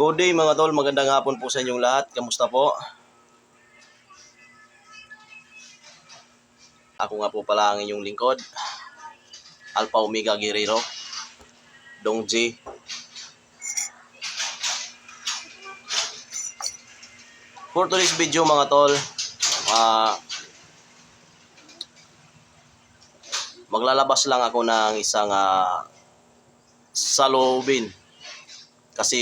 Good day mga tol, magandang hapon po sa inyong lahat. Kamusta po? Ako nga po pala ang inyong lingkod, Alpha Omega Guerrero, Dong G. For today's video mga tol, maglalabas lang ako ng isang saloobin kasi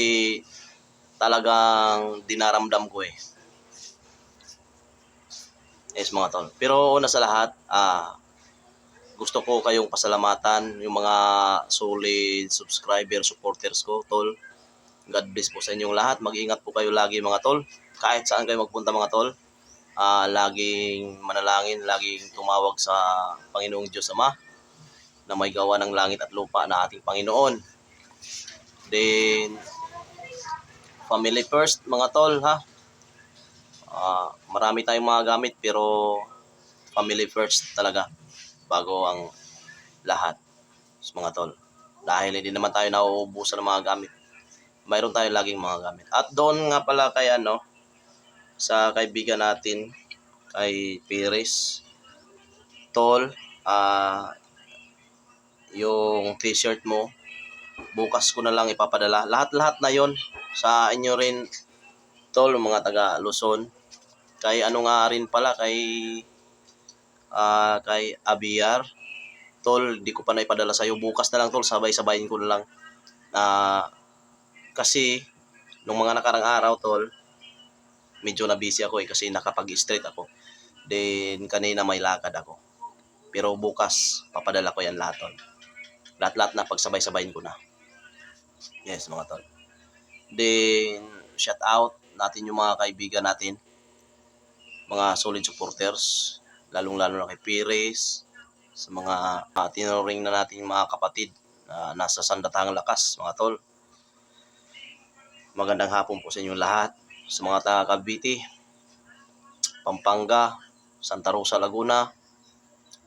talagang dinaramdam ko Yes mga tol. Pero una sa lahat, gusto ko kayong pasalamatan yung mga solid subscriber, supporters ko, tol. God bless po sa inyong lahat. Mag-ingat po kayo lagi mga tol. Kahit saan kayo magpunta mga tol, laging manalangin, laging tumawag sa Panginoong Diyos Ama na may gawa ng langit at lupa na ating Panginoon. Then, family first mga tol ha. Marami tayong mga gamit pero family first talaga bago ang lahat mga tol. Dahil hindi naman tayo nauubusan ng mga gamit. Mayroon tayo laging mga gamit. At doon nga pala kay sa kaibigan natin kay Pires, tol, yung t-shirt mo bukas ko na lang ipapadala. Lahat na yon sa inyo rin tol, mga taga Luzon. Kay nga rin pala kay Abiar, tol, di ko pa na ipadala sa'yo. Bukas na lang tol, sabay-sabayin ko na lang. Kasi nung mga nakarang araw tol, medyo na busy ako kasi nakapag-straight ako. Then kanina may lakad ako. Pero bukas papadala ko yan lahat tol. Lahat na pagsabay-sabayin ko na. Yes mga tol. Then shout out natin yung mga kaibigan natin, mga solid supporters, lalong-lalo na kay Pires, sa mga tinuring na natin mga kapatid na nasa sandatahang lakas mga tol. Magandang hapon po sa inyong lahat. Sa mga taga Cavite, Pampanga, Santa Rosa, Laguna,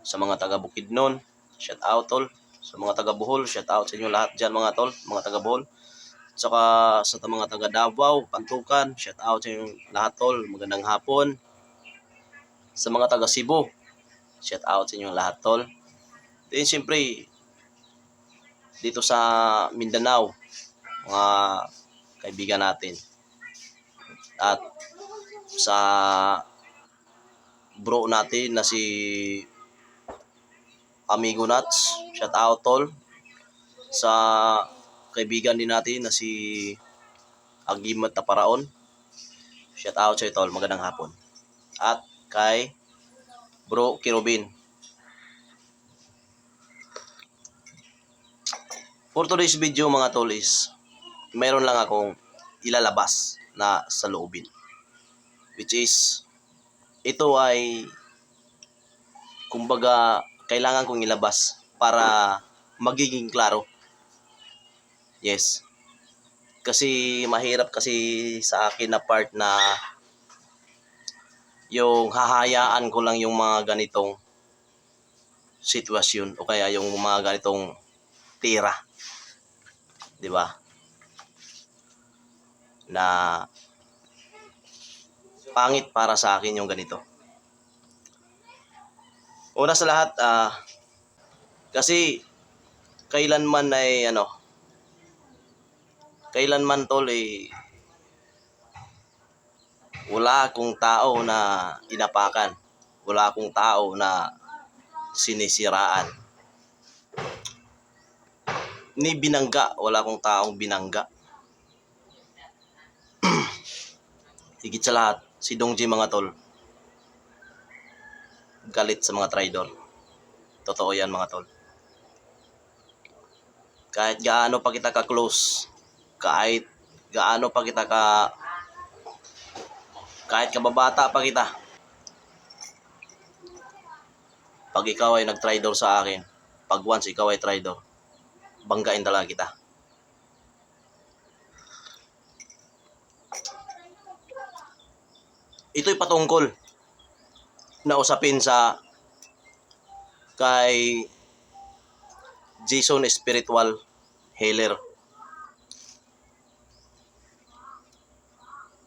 sa mga taga Bukidnon, shout out tol. Sa mga taga Bohol, shout out sa inyong lahat dyan mga tol, mga taga Bohol. Saka sa mga taga Davao, Pantukan, shout out sa inyong lahat tol, magandang hapon. Sa mga taga Cebu, shout out sa inyong lahat tol. Then siyempre dito sa Mindanao, mga kaibigan natin. At sa bro natin na si Amigo Nuts, shout out tol. Sa kaibigan din natin na si Agimat Taparaon, shout out sa tol, magandang hapon. At kay bro Kirubin. For today's video mga tol is mayroon lang akong ilalabas na saloobin, which is ito ay kumbaga kailangan kong ilabas para magiging klaro. Yes. Kasi mahirap kasi sa akin na part na yung hahayaan ko lang yung mga ganitong sitwasyon o kaya yung mga ganitong tira. 'Di ba? Na pangit para sa akin yung ganito. Una sa lahat, kasi kailanman tol wala akong tao na inapakan. Wala akong tao na sinisiraan. Ni binangga, wala akong taong binangga. Higit sa lahat, si Dong G mga tol, galit sa mga traidor. Totoo yan mga tol. Kahit gaano pa kita ka-close, kahit gaano pa kita kahit kababata pa kita, pag ikaw ay nag-traidor sa akin, pag once ikaw ay traidor, banggain talaga kita. Ito'y patungkol na usapin sa kay Jason Spiritual Healer.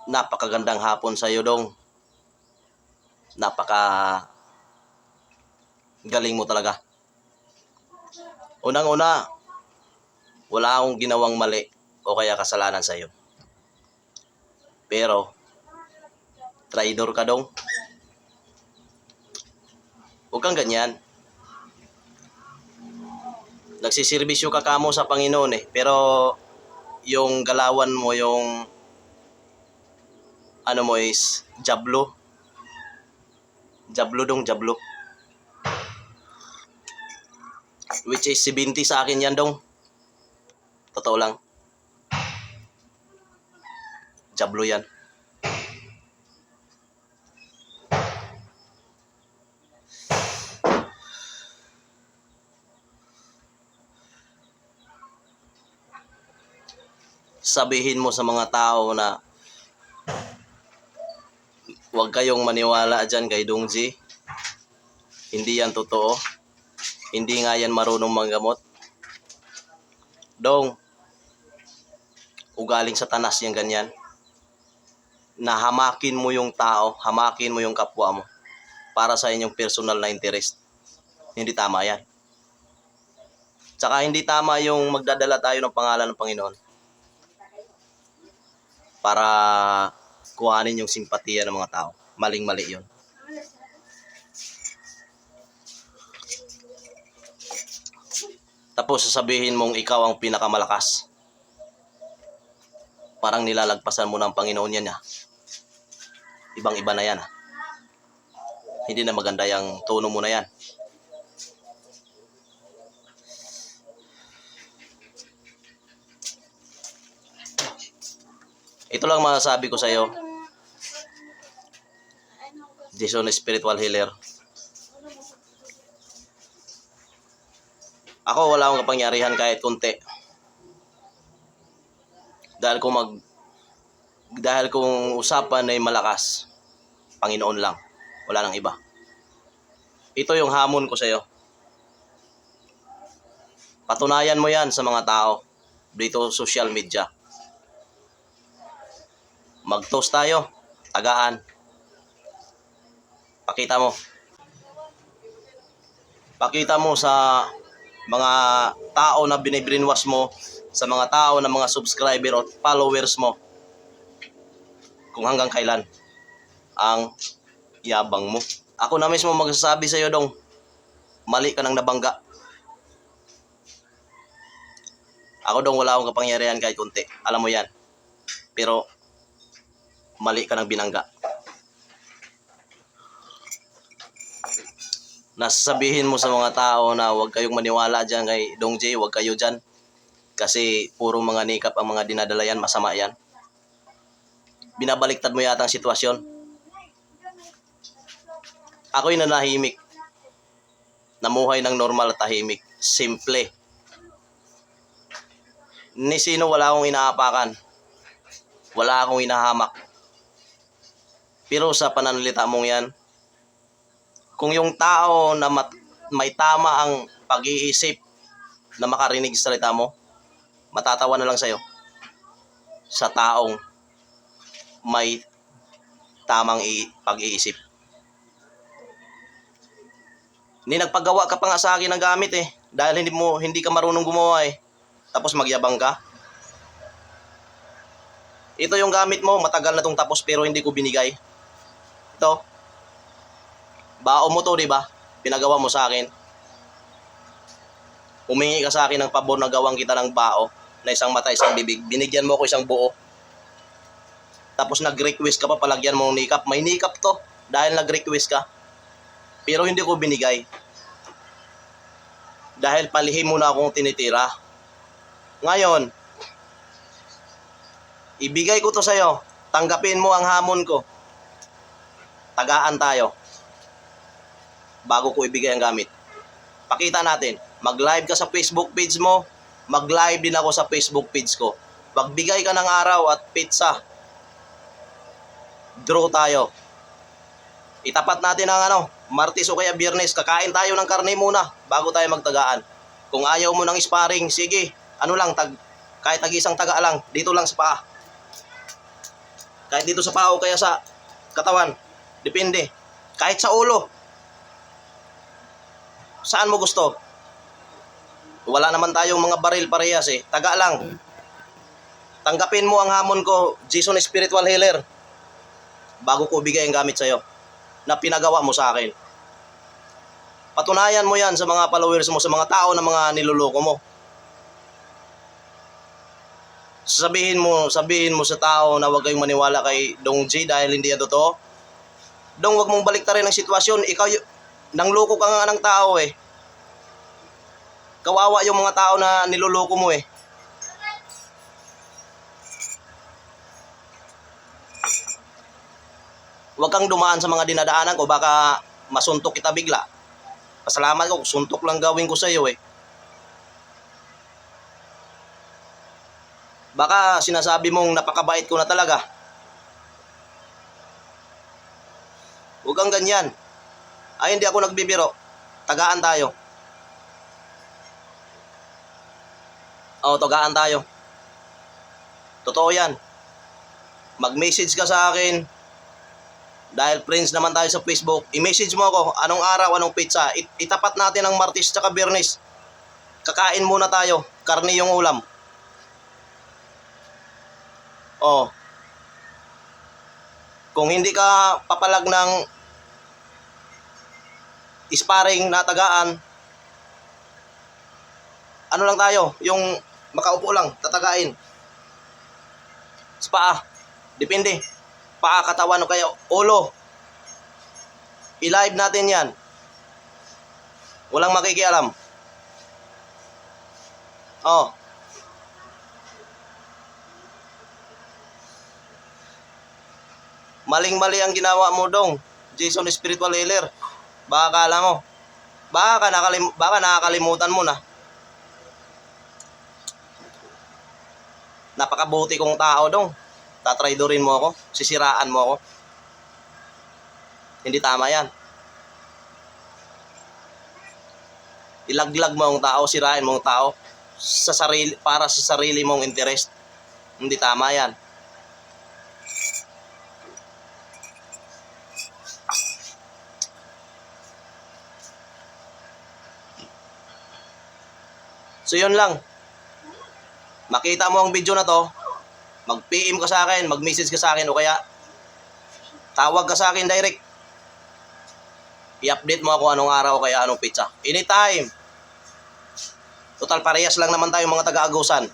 Napakagandang hapon sa iyo, Dong. Napaka galing mo talaga. Unang-una, wala akong ginawang mali o kaya kasalanan sa iyo. Pero, traidor ka, Dong. Huwag kang ganyan. Nagsisirbisyo ka kamo sa Panginoon eh. Pero, yung galawan mo, yung ano mo is jablo. Jablo, Dong, jablo. Which is 70 sa akin yan, Dong. Totoo lang. Jablo yan. Sabihin mo sa mga tao na huwag kayong maniwala dyan kay Dong G. Hindi yan totoo. Hindi nga yan marunong manggamot. Dong, ugaling Satanas yung ganyan. Na hamakin mo yung tao, hamakin mo yung kapwa mo para sa inyong personal na interest. Hindi tama yan. Tsaka hindi tama yung magdadala tayo ng pangalan ng Panginoon para kuhanin yung simpatiya ng mga tao. Maling-mali yun. Tapos sasabihin mong ikaw ang pinakamalakas. Parang nilalagpasan mo ng Panginoon yan ha. Ibang-iba na yan ha. Hindi na maganda yung tono mo na yan. Ito lang masasabi ko sa iyo. Jason, spiritual healer. Ako wala akong kapangyarihan kahit kunti. Dahil kung usapan ay malakas, Panginoon lang. Wala nang iba. Ito yung hamon ko sa iyo. Patunayan mo yan sa mga tao dito social media. Mag-toast tayo. Tagaan. Pakita mo. Pakita mo sa mga tao na binibrainwash mo, sa mga tao na mga subscriber o followers mo, kung hanggang kailan ang yabang mo. Ako na mismo magsasabi sa iyo, Dong, mali ka nang nabangga. Ako, Dong, wala akong kapangyarihan kahit kunti. Alam mo yan. Pero, mali ka nang binangga. Nasasabihin mo sa mga tao na huwag kayong maniwala dyan kay Dong J, huwag kayo dyan. Kasi puro mga nikap ang mga dinadala yan, masama yan. Binabaliktad mo yata ang sitwasyon. Ako'y nanahimik. Namuhay ng normal at tahimik. Simple. Ni sino wala akong inaapakan. Wala akong inahamak. Pero sa pananalita mong yan, kung yung tao na may tama ang pag-iisip na makarinig sa salita mo, matatawa na lang sa'yo. Sa taong may tamang pag-iisip. Hindi nagpagawa ka pa nga sa akin ng gamit eh. Dahil hindi ka marunong gumawa eh. Tapos magyabang ka. Ito yung gamit mo, matagal na tong tapos pero hindi ko binigay. Ito. Bao mo to, di ba? Pinagawa mo sa akin. Humingi ka sa akin ng pabor na gawang kita ng bao na isang mata, isang bibig. Binigyan mo ako isang buo. Tapos nag-request ka pa palagyan mo ng nikap. May nikap to dahil nag-request ka. Pero hindi ko binigay. Dahil palihim mo na akong tinitira. Ngayon, ibigay ko to sa'yo. Tanggapin mo ang hamon ko. Tagaan tayo. Bago ko ibigay ang gamit. Pakita natin. Mag-live ka sa Facebook page mo. Mag-live din ako sa Facebook page ko. Magbigay ka ng araw at pizza. Draw tayo. Itapat natin ang Martes o kaya Biyernes. Kakain tayo ng karne muna bago tayo magtagaan. Kung ayaw mo ng sparring, sige. Kahit tag-isang taga lang. Dito lang sa paa. Kahit dito sa pao, kaya sa katawan. Depende. Kahit sa ulo. Saan mo gusto? Wala naman tayong mga baril parehas eh. Taga lang. Tanggapin mo ang hamon ko, Jason Spiritual Healer. Bago ko bigay ang gamit sa'yo na pinagawa mo sa akin. Patunayan mo yan sa mga followers mo, sa mga tao na mga niloloko mo. Sabihin mo sa tao na huwag kayong maniwala kay Dong G dahil hindi yan totoo. Dong, huwag mong baliktarin ang sitwasyon. Ikaw, nangloko ka nga ng tao eh. Kawawa yung mga tao na niloloko mo eh. Huwag kang dumaan sa mga dinadaanan ko, baka masuntok kita bigla. Pasalamat ko, suntok lang gawin ko sa iyo eh. Baka sinasabi mong napakabait ko na talaga. Huwag kang ganyan. Ay, hindi ako nagbibiro. Tagaan tayo. Oo, tagaan tayo. Totoo yan. Mag-message ka sa akin. Dahil friends naman tayo sa Facebook. I-message mo ako. Anong araw, anong pizza. Itapat natin ang Martes tsaka Biyernes. Kakain muna tayo. Karne yung ulam. Oh. Kung hindi ka papalag ng sparring na tagaan, ano lang tayo, yung makaupo lang, tatagain. Sa paa. Depende. Paa, katawan o kaya ulo. I-live natin yan. Walang makikialam. Oh. Maling-mali ang ginawa mo, Dong. Jason Spiritual Healer. Baka akala mo. Baka nakakalimutan mo na. Napakabuti kong tao, Dong. Tatraidorin mo ako. Sisiraan mo ako. Hindi tama yan. Ilaglag mo ang tao, sirain mo ang tao sa sarili, para sa sarili mong interest. Hindi tama yan. So yun lang. Makita mo ang video na to, mag-PM ka sa akin, mag-message ka sa akin o kaya tawag ka sa akin direct. I-update mo ako anong araw o kaya anong pizza. Anytime. Total parehas lang naman tayo mga taga-Agusan.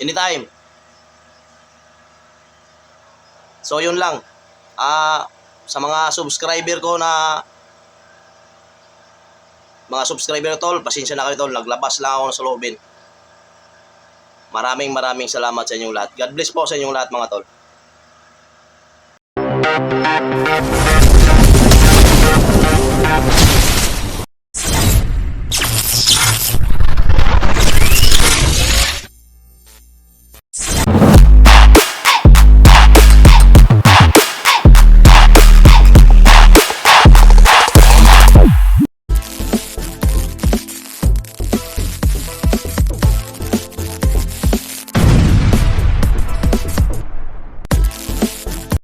Anytime. So yun lang. Sa mga subscriber ko na mga subscriber tol, pasensya na kayo tol, naglabas lang ako sa loobin. Maraming salamat sa inyong lahat. God bless po sa inyong lahat mga tol.